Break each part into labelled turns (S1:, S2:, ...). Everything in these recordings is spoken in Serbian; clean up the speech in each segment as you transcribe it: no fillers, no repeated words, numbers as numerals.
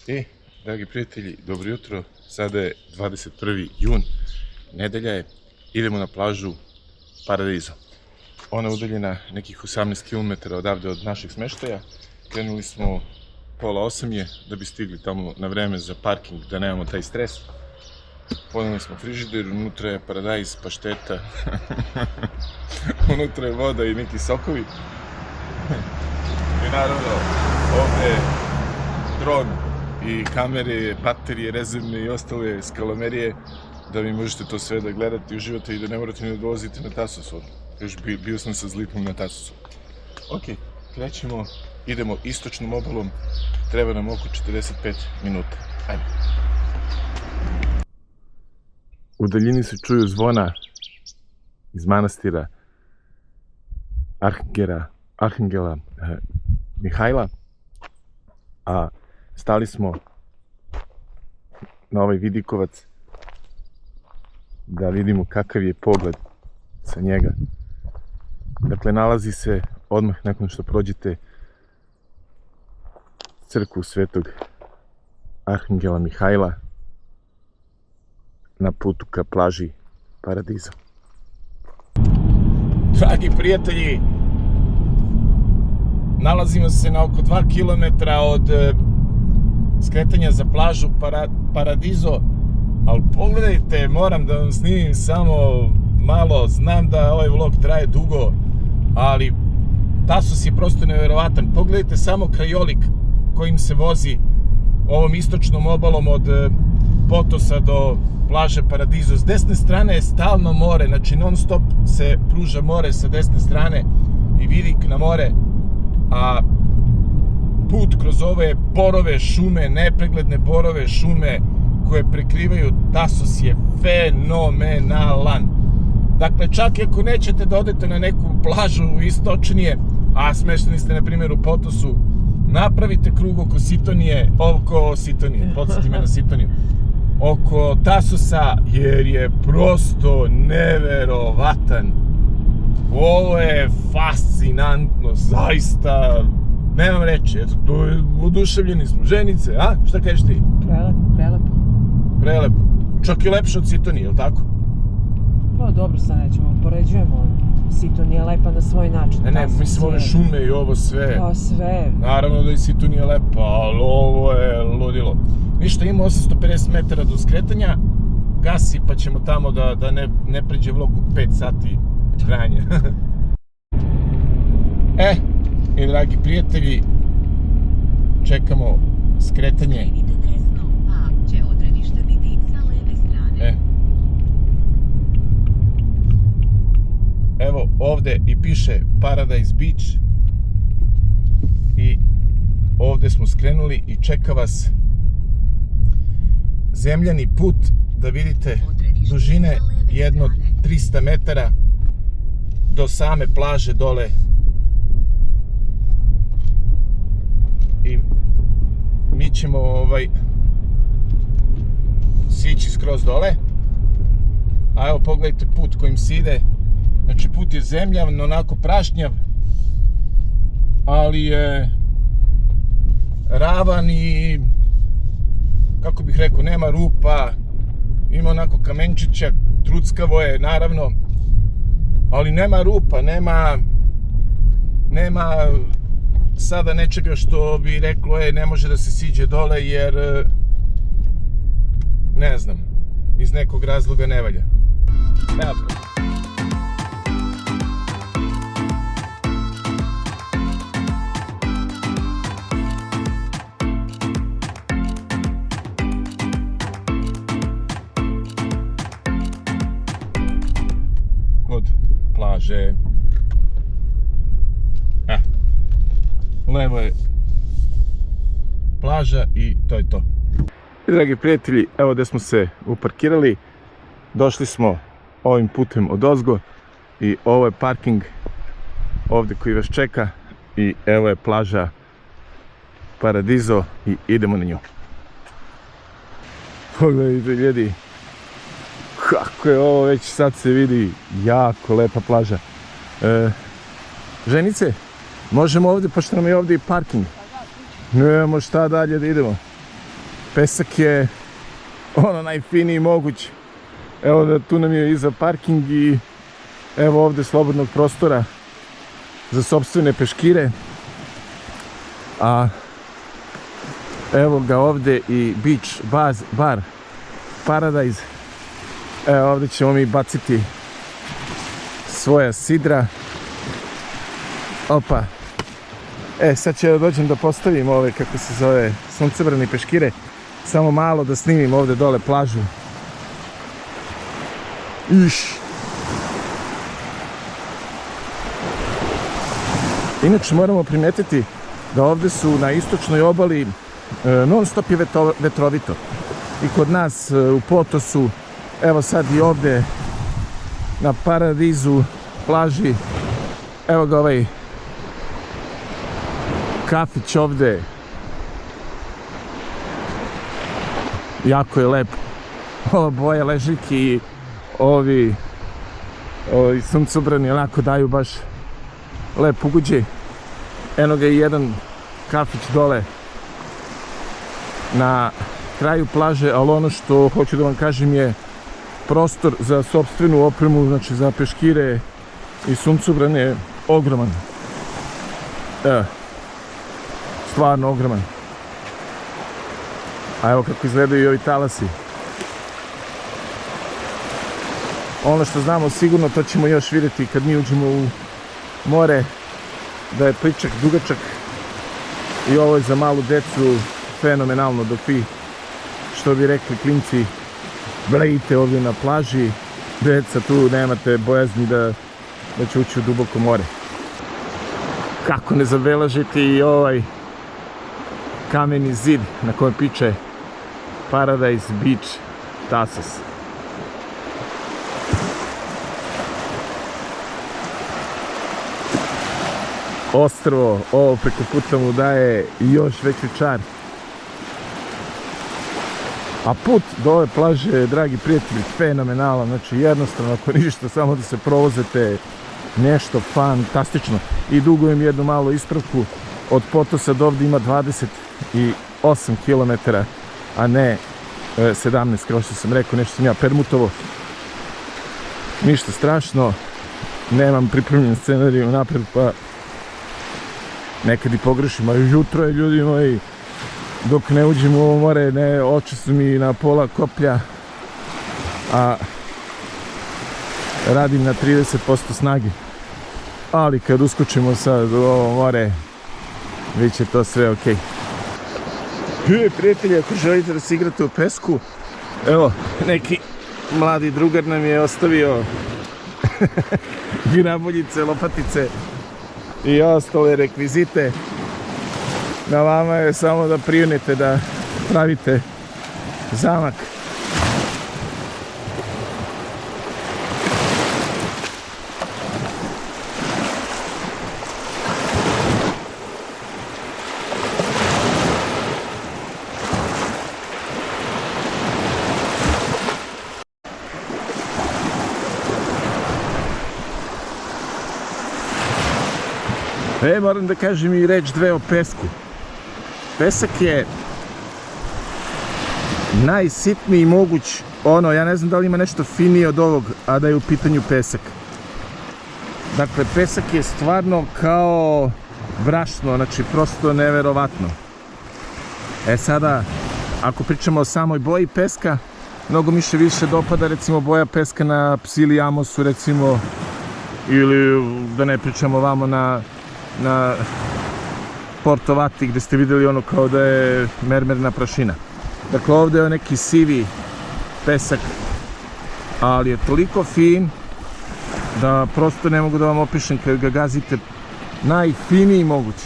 S1: I, dragi prijatelji, dobro jutro. Sada je 21. jun, nedelja je, idemo na plažu Paradiso. Ona je udaljena nekih 18 km odavde od našeg smeštaja. Krenuli smo pola 8 je, da bi stigli tamo na vreme za parking, da nemamo taj stres. Poneli smo frižider, unutra je paradajz, pašteta, unutra je voda i neki sokovi. I naravno, ovde je dron i kamere, baterije, rezervne i ostale skalamerije, da vi možete to sve da gledate i uživate i da ne morate ni da dolazite na Tasos. Još bio sam sa Zlitnom na Tasosu. Ok, krećemo, idemo istočnom obalom, treba nam oko 45 minuta. Ajde. U daljini se čuju zvona iz manastira Arhangela Mihajla, a stali smo na ovaj vidikovac da vidimo kakav je pogled sa njega. Dakle, nalazi se odmah nakon što prođete crkvu Svetog Arhangela Mihajla na putu ka plaži Paradiso. Dragi prijatelji, nalazimo se na oko 2 km od skretanja za plažu Paradiso, ali pogledajte, moram da vam snimim samo malo, znam da ovaj vlog traje dugo, ali Tasos je prosto neverovatan. Pogledajte samo krajolik kojim se vozi ovom istočnom obalom od Potosa do plaže Paradiso. S desne strane je stalno more, znači non stop se pruža more sa desne strane i vidik na more, a put kroz ove borove šume, nepregledne borove šume koje prekrivaju Tasos je fenomenalan. Dakle, čak i ako nećete da odete na neku plažu istočnije, a smešteni ste na primjer u Potosu, napravite krug oko Sitonije, podsjeti me na Sitoniju, oko Tasosa, jer je prosto neverovatan. Ovo je fascinantno, zaista, nemam reći, eto, oduševljeni smo. Ženice, a? Šta kažeš ti?
S2: Prelepo.
S1: Prelepo. Čak i lepše od Sitonije, je li tako?
S2: Pa dobro, sad nećemo, poređujemo. Sitonija je lepa na svoj način.
S1: Ne, mislim ove šume i ovo sve.
S2: Pa sve.
S1: Naravno da je Sitonija lepa, ali ovo je ludilo. Ništa, ima 850 metara do skretanja, gasi pa ćemo tamo da ne pređe vlog u 5 sati trajanja. I dragi prijatelji, čekamo skretanje.
S3: Idite desno, pa će odredište biti sa leve strane.
S1: Evo ovde i piše Paradise Beach i ovde smo skrenuli i čeka vas zemljani put, da vidite dužine jedno 300 metara do same plaže dole. I mi ćemo sići skroz dole. A evo pogledajte put kojim se ide. Znači put je zemljav, onako prašnjav, ali je ravan i, kako bih rekao, nema rupa, ima onako kamenčića, truckavo je naravno, ali nema rupa, nema sada nečega što bi reklo ne može da se siđe dole jer ne znam, iz nekog razloga ne valja. Evo. Kod plaže. Levo je plaža i to je to. I dragi prijatelji, evo gde smo se uparkirali. Došli smo ovim putem odozgo i ovo je parking ovde koji vas čeka i evo je plaža Paradiso i idemo na nju. Pogledajte ljudi, kako je ovo, već sad se vidi jako lepa plaža. Ženice, možemo ovde, pošto nam je ovde i parking. Nemo šta dalje da idemo. Pesak je ono najfiniji moguć. Evo da tu nam je iza parking i evo ovde slobodnog prostora za sopstvene peškire. A evo ga ovde i beach bar Paradise. Evo ovde ćemo mi baciti svoja sidra. Opa. Sad ću da dođem da postavim ove, kako se zove, suncobrane peškire. Samo malo da snimim ovde dole plažu. Inače moramo primetiti da ovde su na istočnoj obali non stop je vetrovito. I kod nas u Potosu, evo sad i ovde na Paradizu plaži, evo ga ovaj kafić ovde. Jako je lepo. Ova boja ležljike i ovi suncobrani onako daju baš lep ugođaj. Eno ga i jedan kafić dole na kraju plaže, ali ono što hoću da vam kažem je prostor za sopstvenu opremu, znači za peškire i suncobrane je ogroman. Stvarno ogroman. A evo kako izgledaju i ovi talasi. Ono što znamo sigurno, to ćemo još vidjeti kad mi uđemo u more, da je pličak dugačak i ovo je za malu decu fenomenalno, dok vi, što bi rekli klinci, brejite ovdje na plaži, deca tu nemate bojazni da će ući u duboko more. Kako ne zabeležiti i ovaj kameni zid na kojem piše Paradise Beach Tasos. Ostrvo, ovo preko puta mu daje još veći čar. A put do ove plaže, dragi prijatelji, fenomenalan, znači jednostavno ako ništa, samo da se provozete, nešto fantastično. I dugujem jednu malu ispravku, od Potosa do ovdje ima 28 km, a ne 17, kao što sam rekao, nešto sam ja permutovo. Ništa strašno, nemam pripremljen scenarij napred, pa nekad i pogrešim, a jutro je, ljudi moji, dok ne uđem u ovo more, ne, oči su mi na pola koplja, a radim na 30% snage. Ali kad uskočimo sad u ovo more, bit će to sve okej. Prijatelji, ako želite da se igrate u pesku, evo, neki mladi drugar nam je ostavio graboljice, lopatice i ostale rekvizite. Na vama je samo da prionete da pravite zamak. Moram da kažem i reč dve o pesku. Pesak je najsitniji moguć, ono, ja ne znam da li ima nešto finije od ovog, a da je u pitanju pesak. Dakle, pesak je stvarno kao brašno, znači prosto neverovatno. Sada, ako pričamo o samoj boji peska, mnogo mi se više dopada recimo boja peska na Psili Amosu recimo, ili da ne pričamo vamo na Porto Vati gde ste vidjeli ono kao da je mermerna prašina. Dakle, ovdje je neki sivi pesak, ali je toliko fin da prosto ne mogu da vam opišem kad ga gazite, najfiniji mogući.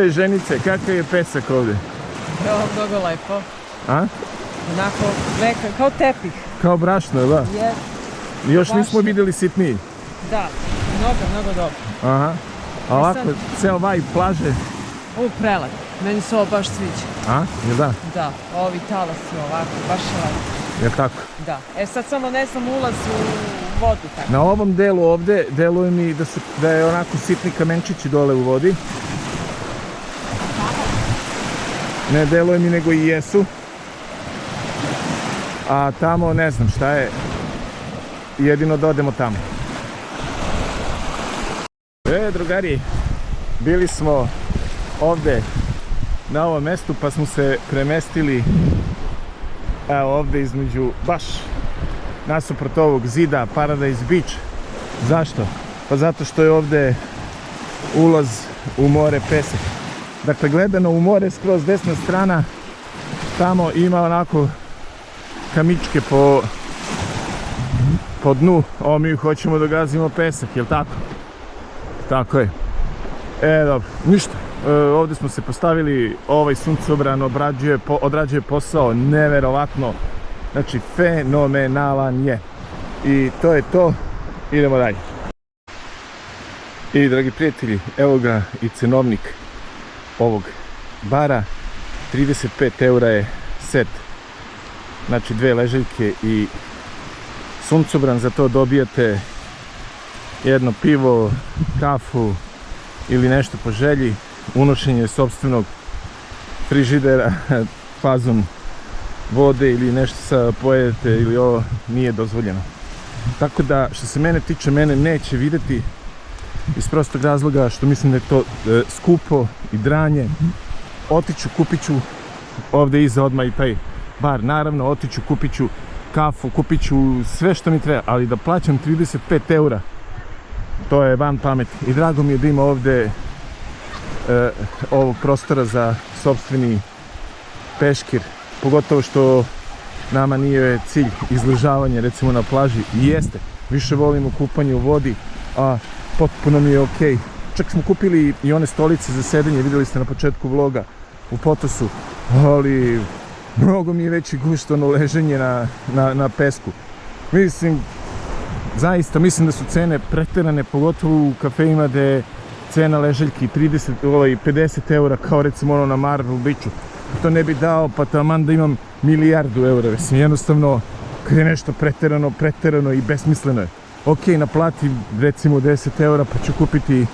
S1: Ženice, kakav je pesak ovdje?
S2: Evo, mnogo lepo.
S1: A?
S2: Onako, kao tepih.
S1: Kao brašno, da?
S2: Yes.
S1: Još nismo vidjeli sitniji.
S2: Da, mnogo dobro.
S1: Aha. A ovako, ceo vibe plaže.
S2: Ovo prelep, meni se ovo baš sviđa.
S1: A, jel da?
S2: Da, ovi talasi ovako, baš je lepo.
S1: Jel tako?
S2: Da, sad samo ne znam ulaz u vodu tako.
S1: Na ovom delu ovde, deluje mi da je onako sitni kamenčići dole u vodi. Ne deluje mi nego i jesu. A tamo ne znam šta je. Jedino da odemo tamo. Drugari, bili smo ovde na ovom mestu pa smo se premestili evo ovde između, baš nasuprot ovog zida Paradise Beach. Zašto? Pa zato što je ovde ulaz u more pesak. Dakle, gledano u more skroz desna strana, tamo ima onako kamičke po dnu. Ovo mi hoćemo da gazimo pesak, jel tako? Tako je. Dobro, ništa. Ovdje smo se postavili, ovaj suncobran odrađuje posao neverovatno. Znači, fenomenalan je. I to je to. Idemo dalje. I dragi prijatelji, evo ga i cenovnik ovog bara. 35 € je set. Znači, 2 ležaljke i suncobran. Za to dobijate jedno pivo, kafu ili nešto po želji, unošenje sopstvenog frižidera, fazon vode ili nešto sa pojedete ili ovo nije dozvoljeno. Tako da, što se mene tiče, mene neće vidjeti iz prostog razloga što mislim da je to skupo i dranje. Otiću, kupit ću ovdje iza odmah i taj bar, naravno, otiću, kupit ću kafu, kupit ću sve što mi treba, ali da plaćam 35 €, to je van pameti. I drago mi je da ima ovdje ovog prostora za sopstveni peškir, pogotovo što nama nije cilj izležavanje recimo na plaži. I jeste, više volimo kupanje u vodi, a potpuno mi je okej. Čak smo kupili i one stolice za sedenje, vidjeli ste na početku vloga, u Potosu, ali mnogo mi je veći gušt ono leženje na pesku. Mislim, zaista mislim da su cene preterane, pogotovo u kafejima gdje je cena ležaljki 50 € kao recimo ono na Marble Beachu. To ne bi dao, pa taman da imam milijardu €. Mislim, jednostavno, kad je nešto preterano i besmisleno je. Ok, naplati recimo 10 € pa ću kupiti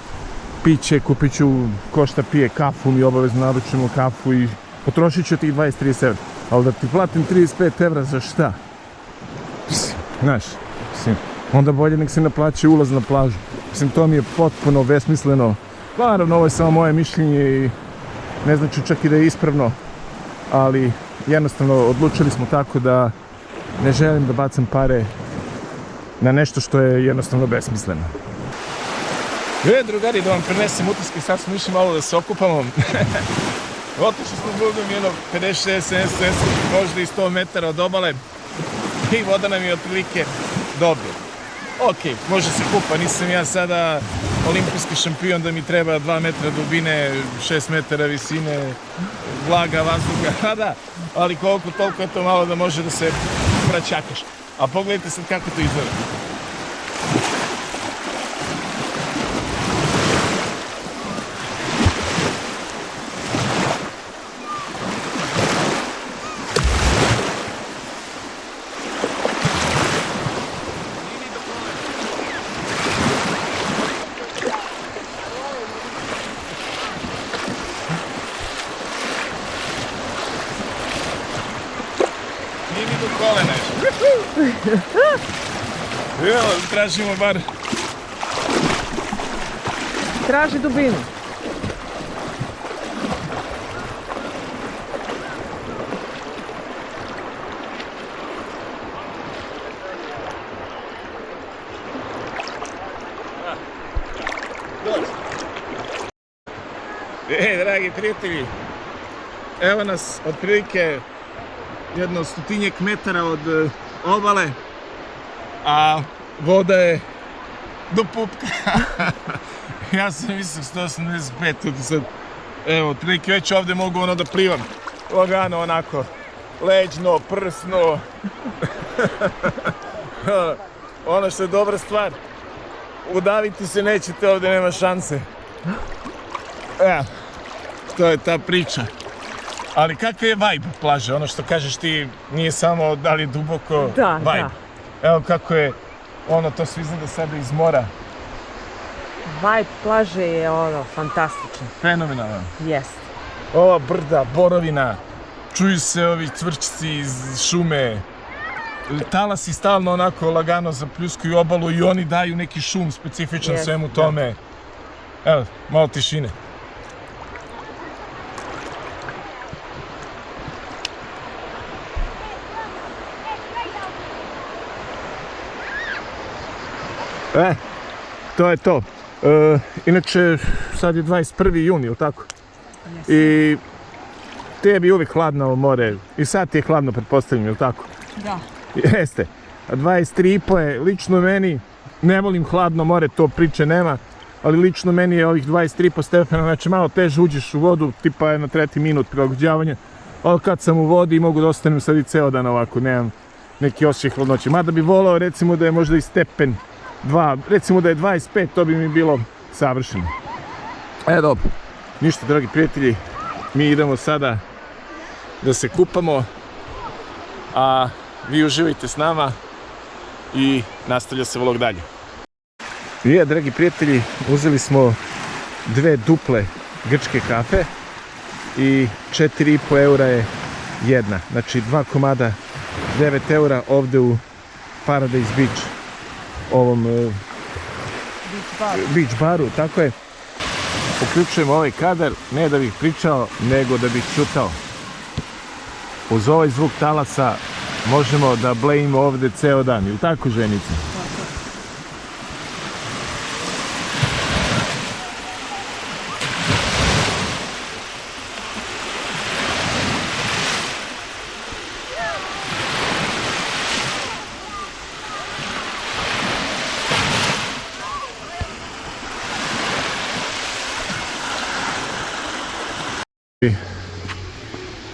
S1: piće, kupit ću ko šta pije kafu, mi obavezno naručimo kafu i potrošit ću tih 20-30 €. Ali da ti platim 35 € za šta? Znaš, mislim, onda bolje nek se naplaći ulaz na plažu. Mislim, to mi je potpuno besmisleno. Naravno, ovo je samo moje mišljenje i ne znači čak i da je ispravno, ali jednostavno odlučili smo tako da ne želim da bacam pare na nešto što je jednostavno besmisleno. Drugari, da vam prenesem utiske, sad smo išli malo da se okupamo. Otišli smo blugom jedno 56-70, možda i 100 metara od obale i voda nam je otprilike dobro. Ok, može se kupa, nisam ja sada olimpijski šampion da mi treba 2 metra dubine, 6 metara visine, vlaga, vazduha, da, ali koliko toliko je to malo da može da se praćakaš. A pogledajte sad kako to izgleda. Evo, tražimo bar.
S2: Traži dubinu.
S1: Dragi prijatelji, evo nas otprilike jedno 100-tinjak metara od obale, a voda je do pupka. Ja sam visok 185, sad, evo, otprilike već ovdje mogu ono da plivam. Lagano onako, leđno, prsno. Ono što je dobra stvar, udaviti se nećete, ovdje nema šanse. Evo, to je ta priča. Ali kakav je vibe plaže, ono što kažeš ti, nije samo da li je duboko, vibe. Evo kako je, ono, to se izgleda sada iz mora.
S2: Vibe plaže je ono, fantastičan.
S1: Fenomenalan.
S2: Jest.
S1: ova brda, borovina, čuju se ovi cvrčci iz šume, talasi stalno onako lagano zapljuskuju obalu i oni daju neki šum specifičan svemu tome. Evo, malo tišine. To je to. Inače, sad je 21. juni, ili tako?
S2: Yes.
S1: I tebi je uvijek hladno more. I sad ti je hladno, pretpostavljam, ili tako?
S2: Da.
S1: Jeste. A 23,5 je, lično meni, ne volim hladno more, to priče nema, ali lično meni je ovih 23,5 stepena, znači malo teže uđeš u vodu, tipa je na 3. minut prilagođavanja, ali kad sam u vodi mogu da ostanem sad i ceo dan ovako, nemam neki osjećaj hladnoće. Mada bi volao recimo da je možda i stepen 2, recimo da je 25, to bi mi bilo savršeno. Dobro, ništa dragi prijatelji, mi idemo sada da se kupamo, a vi uživajte s nama i nastavlja se vlog dalje. Dragi prijatelji, uzeli smo 2 duple grčke kafe i 4,5 eura je jedna. Znači 2 komada 9 eura ovde u Paradise Beach, ovom beach baru, tako je. Uključujem ovaj kadar, ne da bih pričao, nego da bih čutao. Uz ovaj zvuk talasa možemo da blejimo ovde ceo dan, ili tako, ženice?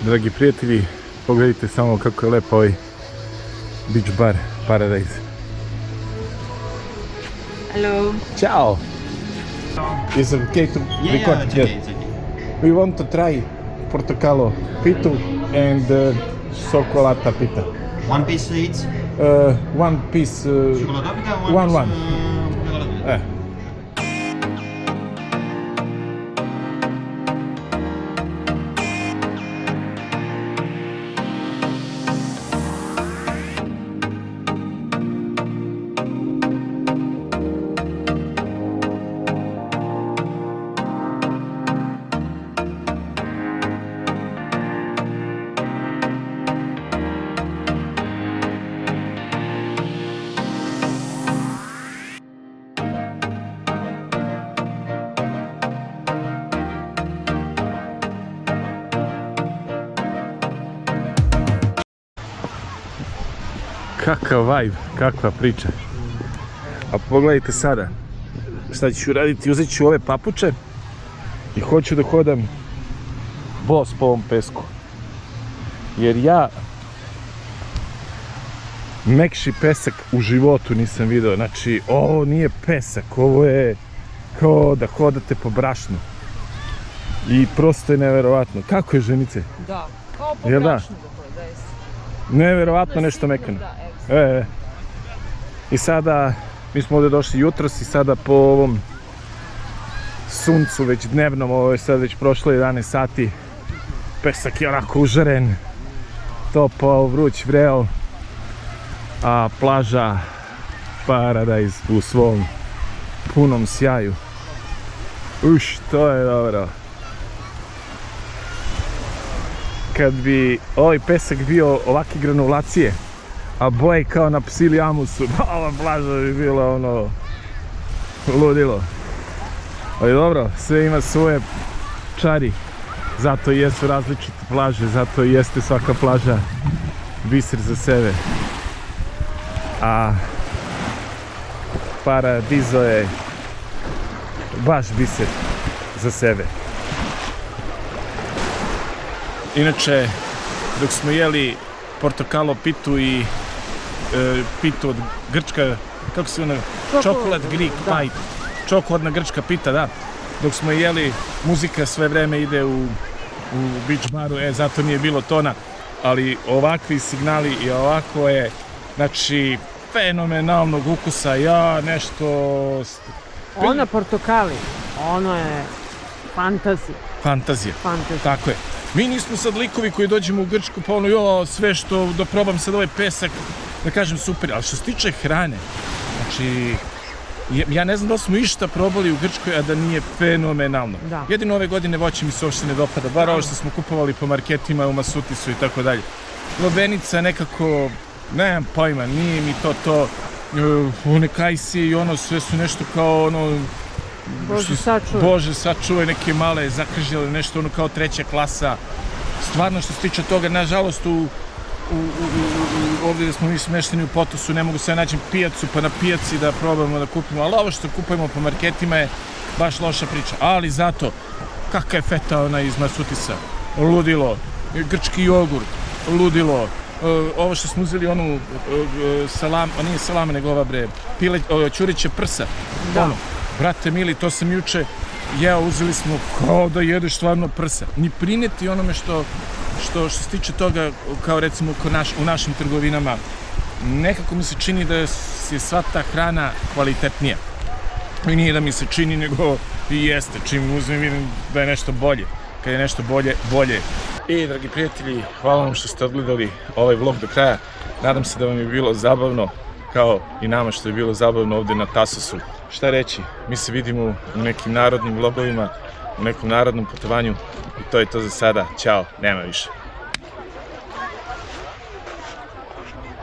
S1: Dragi prijatelji, pogledajte samo kako je lepo ovaj beach bar Paradise.
S2: Hello.
S1: Ciao. Is it okay to record?
S4: It's okay, it's okay.
S1: We want to try portocalo pitu and cioccolata pita.
S4: One piece each.
S1: One piece.
S4: Chocolate pita,
S1: one.
S4: chocolate pita.
S1: Kakav vibe, kakva priča. A pogledajte sada šta ću raditi, uzet ću ove papuče i hoću da hodam bos po ovom pesku. Jer ja mekši pesak u životu nisam video. Znači, ovo nije pesak, ovo je kao da hodate po brašnu. I prosto je neverovatno. Kako je, ženice?
S2: Da, kao po
S1: Jel da?
S2: brašnu da je.
S1: Neverovatno nešto mekano. I sada, mi smo ovdje došli jutros i sada po ovom suncu već dnevnom, ovo je sad već prošlo 11 sati, pesak je onako užaren, topao, vruć, vreo, a plaža Paradise u svom punom sjaju. To je dobro. Kad bi ovaj pesak bio ovakve granulacije, a boje kao na Psiliamusu, ova plaža bi bila ono ludilo. Ali dobro, sve ima svoje čari, zato i jesu različite plaže, zato i jeste svaka plaža biser za sebe. A Paradiso je baš biser za sebe. Inače, dok smo jeli portocalo pitu i pitu od grčka, kako se ona, chocolate Greek pie, čokoladna grčka pita, da. Dok smo jeli, muzika sve vreme ide u beach baru, zato nije bilo tona, ali ovakvi signali i ovako je, znači, fenomenalnog ukusa, nešto...
S2: Ona portokali, ono je fantazija.
S1: Fantazija.
S2: Fantazija.
S1: Tako je. Mi nismo sad likovi koji dođemo u Grčku pa ono, jo, sve što, da probam sad ovaj pesak, da kažem super, ali što se tiče hrane, znači, ja ne znam da li smo išta probali u Grčkoj, a da nije fenomenalno.
S2: Da.
S1: Jedino ove godine voće mi se uopšte ne dopada, bar ovo što smo kupovali po marketima u Masutisu i tako dalje. Lobenica nekako, nemam pojma, nije mi to, one kajsije i ono, sve su nešto kao ono, Bože sačuvaj, neke male zakržljale, nešto ono kao treća klasa. Stvarno što se tiče toga, nažalost ovdje da smo mi smešteni u Potosu, ne mogu sve naći pijacu pa na pijaci da probamo da kupimo, ali ovo što kupujemo po marketima je baš loša priča. Ali zato, kakva je feta ona iz Masutisa, ludilo, grčki jogurt, ludilo, ovo što smo uzeli onu salam, a nije salama nego ova bre, ćuriće prsa, ono. Brate mili, to sam juče jeo, uzeli smo kao da jedeš stvarno prsa. Ni prineti onome što se tiče toga, kao recimo u našim trgovinama, nekako mi se čini da je sva ta hrana kvalitetnija. I nije da mi se čini, nego i jeste. Čim uzmem vidim da je nešto bolje. Kad je nešto bolje. I, dragi prijatelji, hvala vam što ste odgledali ovaj vlog do kraja. Nadam se da vam je bilo zabavno, kao i nama što je bilo zabavno ovdje na Tasosu. Šta reći, mi se vidimo u nekim narodnim vlogovima, u nekom narodnom putovanju i to je to za sada. Ćao, nema više.